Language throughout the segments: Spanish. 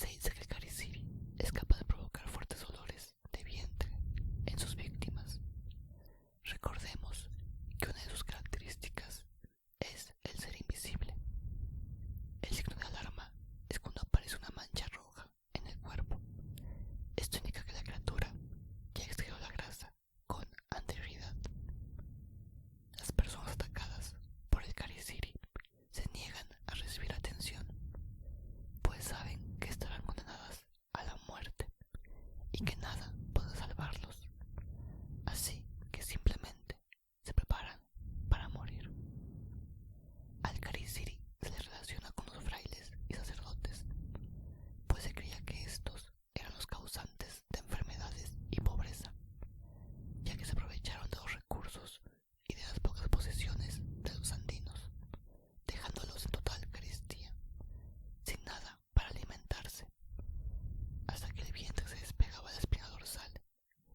Se dice que el Kariciri es capaz de provocar fuertes dolores de vientre en sus víctimas. Recordemos que una de sus características es el ser invisible. El signo de alarma es cuando aparece una mancha roja en el cuerpo. Esto indica que la criatura ya extrajo la grasa con anterioridad. Las personas atacadas por el Kariciri se niegan a recibir atención, pues saben que estarán condenadas a la muerte y que nada podrá salvarlos. Así que simplemente se preparan para morir. Al Kariciri se le relaciona con los frailes y sacerdotes, pues se creía que estos eran los causantes de enfermedades y pobreza, ya que se aprovecharon de los recursos y de las pocas posesiones de los andinos, dejándolos en total carestía, sin nada para alimentarse, hasta que el vientre se despegaba de la espina dorsal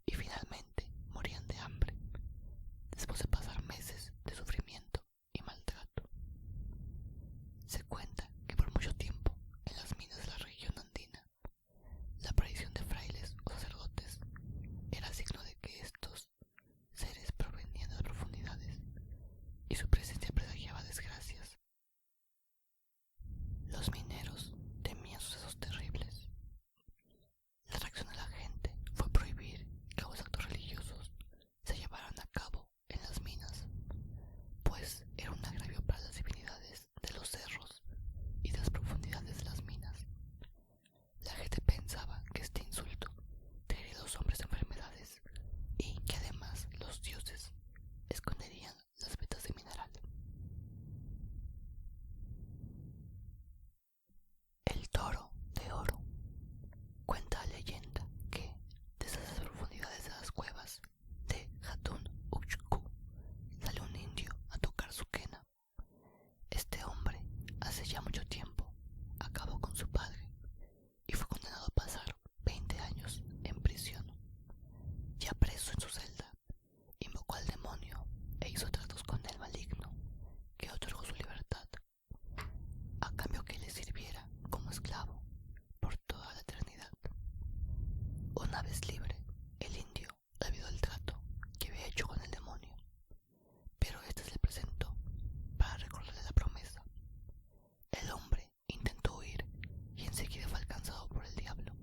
y finalmente morían de hambre, después de pasar meses de sufrimiento y maltrato. Se cuenta que por mucho tiempo en las minas de la región andina, la aparición de frailes o sacerdotes era signo de que estos seres provenían de las profundidades y su presencia presagiaba desgracias. Los mineros temían sucesos terribles. La reacción de la gente fue prohibir que los actos religiosos se llevaran a cabo en las minas, pues era un agravio para las divinidades de los cerros y de las profundidades de las minas. La gente pensaba que este insulto traería a los hombres enfermedades y que además los dioses esconderían las vetas de mineral. El toro de oro. Cuenta la leyenda que desde las profundidades de las cuevas de Hatun Uchku salió un indio a tocar su quena. Este hombre, hace ya mucho tiempo, acabó con su padre y fue condenado a pasar 20 años en prisión. Ya preso en su celda, invocó al demonio e hizo tratos con el maligno, que otorgó su libertad, a cambio que le sirviera como esclavo por toda la eternidad. Una vez libre, el indio olvidó el trato que había hecho con el demonio, pero este se le presentó para recordarle la promesa. El hombre intentó huir y enseguida fue alcanzado por el diablo,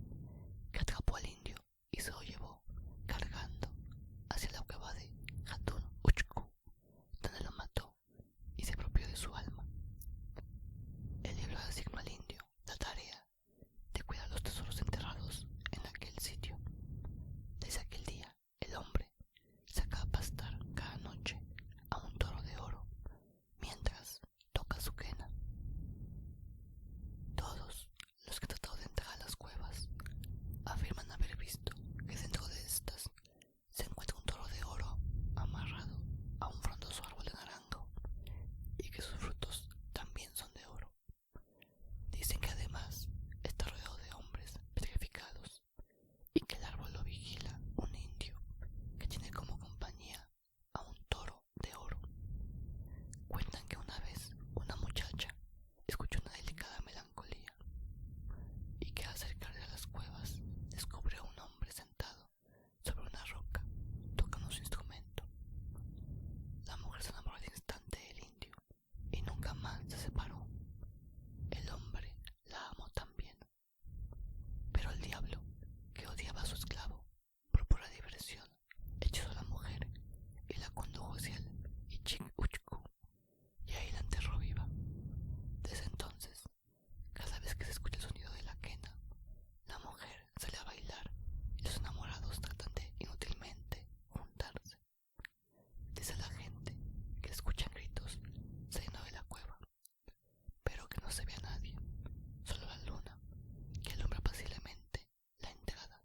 que atrapó al indio y se lo llevó cargando hacia la cueva de Hatun Uchku, donde lo mató y se apropió de su alma. El diablo asignó al indio la tarea de cuidar los tesoros enterrados en aquel sitio. Desde aquel día, el hombre saca a pastar cada noche a un toro de oro mientras toca su quena. Todos los que han tratado de entrar a las cuevas afirman haber visto que dentro de estas se encuentra un toro de oro amarrado a un frondoso árbol de naranjo y que sus frutos también son de oro. Dicen que además está rodeado de hombres petrificados y que el árbol lo vigila un indio que tiene como compañía a un toro de oro. Cuentan que una vez una muchacha escuchó una delicada melancolía y que al acercarse a las cuevas descubrió a un hombre sentado sobre una roca tocando su instrumento. La mujer se enamoró al instante del indio y nunca más se separó. El hombre la amó también, pero el diablo, que odiaba a su esclavo, por pura diversión, hechizó a la mujer y la condujo hacia el Ichik Uchku y ahí la enterró viva. Desde entonces, cada vez que se escucha el sonido de la quena, la mujer sale a bailar y los enamorados tratan de inútilmente juntarse. Dice la gente que escuchan gritos saliendo de la cueva, pero que no se ve a nadie, solo la luna, que alumbra pasiblemente la entrada.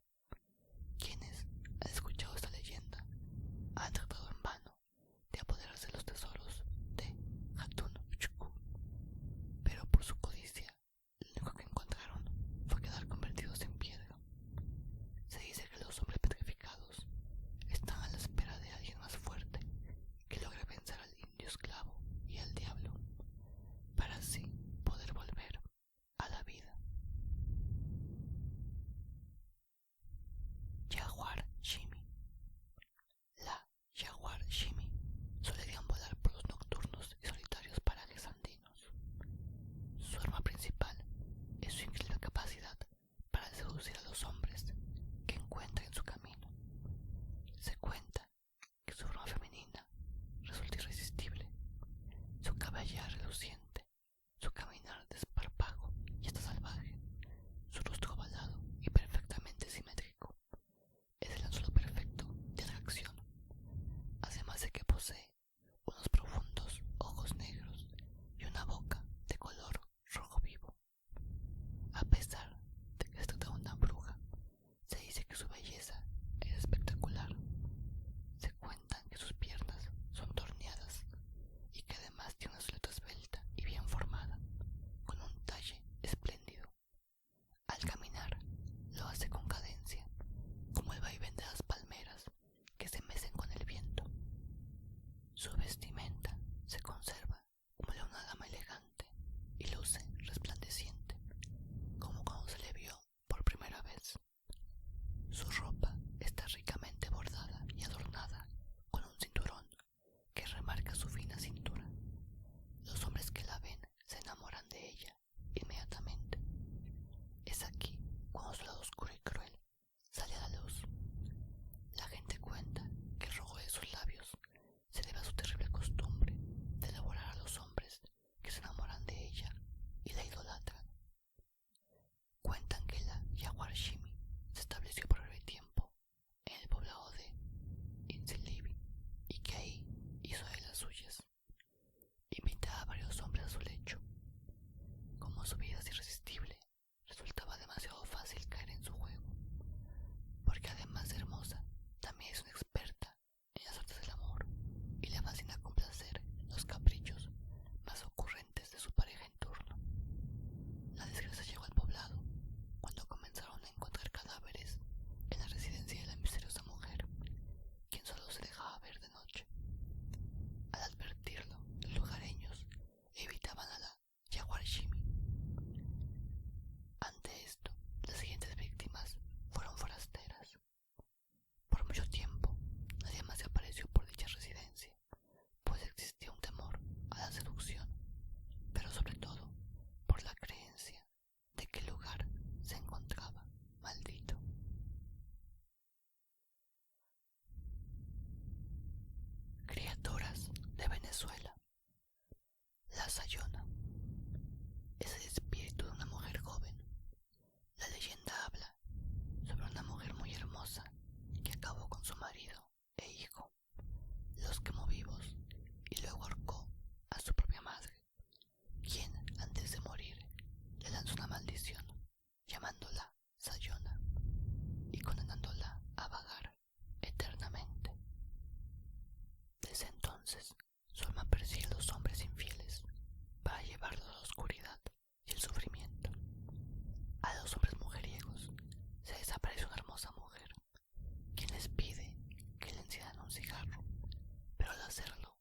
hacerlo,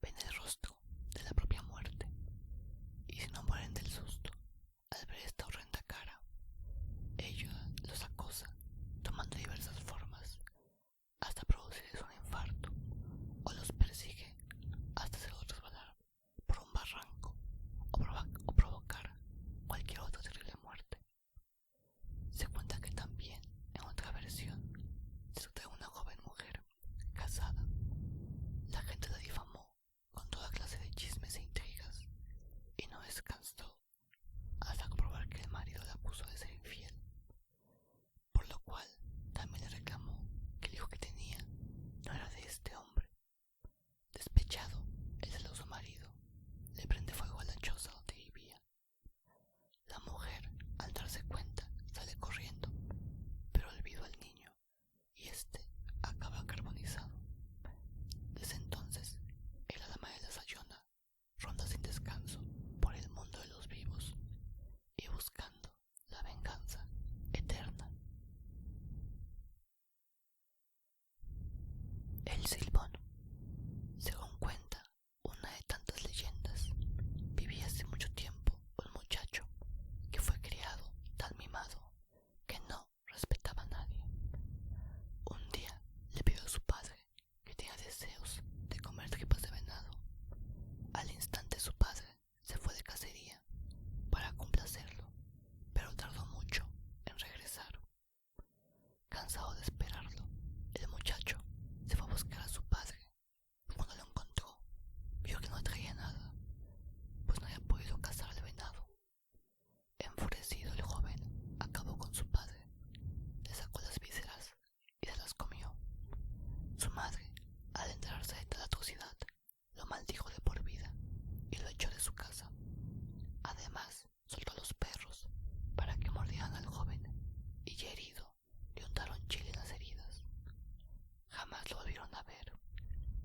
ven el rostro de la propia muerte, y si no mueren del susto al ver esta horrenda cara, ella los acosa, tomando diversas formas, hasta producirles un infarto, o los persigue hasta hacerlos resbalar por un barranco, o provocar cualquier otra terrible muerte. Se cuenta que también, en otra versión, se trata de una joven mujer casada. La gente la difamó con toda clase de chismes e intrigas, y no descansó hasta comprobar que el marido la acusó de ser infiel, por lo cual también le reclamó que el hijo que tenía no era de este hombre. Despechado, el celoso marido le prende fuego a la choza donde vivía. La mujer, al darse cuenta, sale corriendo, pero olvidó al niño, y este acaba carbonizado. Desde entonces, el alma de la Sayona ronda sin descanso por el mundo de los vivos y buscando la venganza eterna. El Silbón. Según cuenta una de tantas leyendas, vivía hace mucho tiempo un muchacho que fue criado tan mimado que no respetaba a nadie. Un día le pidió a su padre que tenía deseos de comer tripas de venado. Al instante su padre se fue de cacería para complacerlo, pero tardó mucho en regresar. Cansado de esperarlo, el muchacho se fue a buscar a su padre. Cuando lo encontró, vio que no traía nada, pues no había podido cazar al venado. Enfurecido, el joven acabó con su padre, le sacó las vísceras y se las comió. Su madre, al enterarse de tal atrocidad, lo maldijo de por vida y lo echó de su casa. Además, soltó a los perros para que mordieran al joven, y ya herido, le untaron chile en las heridas. Jamás lo volvieron a ver.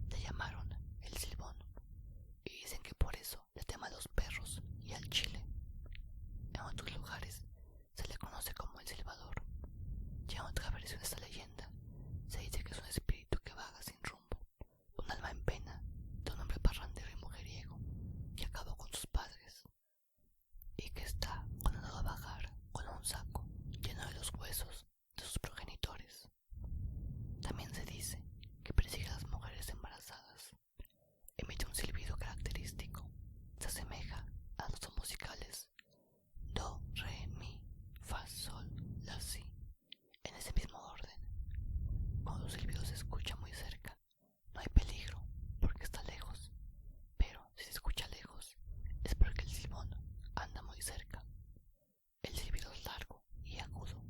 Le llamaron el Silbón, y dicen que por eso le teme a los perros y al chile. En otros lugares se le conoce como el Silbador. Ya en otra versión de esta leyenda se dice que es un espíritu que vaga sin rumbo, un alma en pena de un hombre parrandero y mujeriego que acabó con sus padres, y que está condenado a vagar con un saco lleno de los huesos de sus progenitores. También se dice que persigue a las mujeres embarazadas. Emite un silbido característico. Se asemeja a los notas musicales do, re, mi, fa, sol, la, si, en ese mismo orden. Cuando su silbido se escucha muy cerca, no hay peligro porque está lejos, pero si se escucha lejos es porque el silbón anda muy cerca. El silbido es largo y agudo,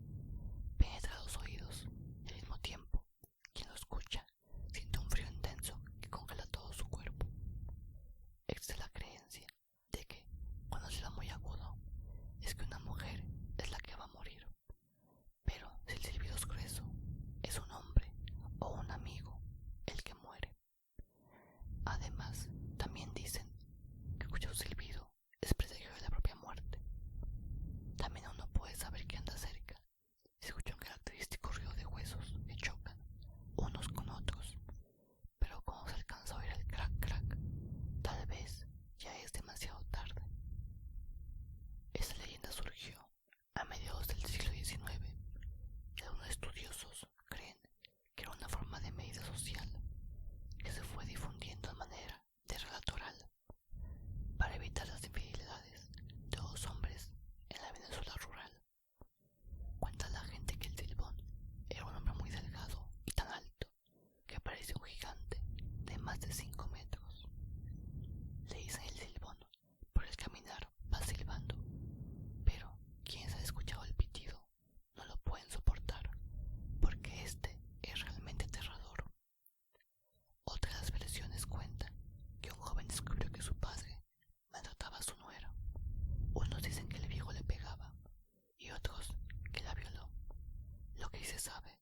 penetra los oídos, y al mismo tiempo quien lo escucha siente un frío intenso que congela todo su cuerpo. Existe la creencia de que cuando se da muy agudo es que una mujer es la que va a morir, pero si el silbido es grueso es un hombre o un amigo el que muere. Además, también dicen que escuchar su silbido es presagio de la propia muerte. También uno puede saber que anda cerca si escucha un característico ruido de huesos que chocan unos con otros, pero cuando se alcanza a oír el crack crack, tal vez ya es demasiado tarde. Esta leyenda surgió a mediados del siglo XIX y algunos estudiosos creen que era una forma de medida social que se fue difundiendo de manera de relato oral para evitar las infidelidades de los hombres en la Venezuela rural. Cuenta la gente que el Silbón era un hombre muy delgado y tan alto que parecía un gigante de más de 5 metros. Le dicen el Silbón por el caminar va silbando, pero quienes han escuchado el pitido no lo pueden soportar porque este es realmente aterrador. Otra de las versiones cuenta que un joven descubrió que su padre maltrataba a su nuera. Unos dicen que el viejo le pegaba y otros que la violó. Lo que sí se sabe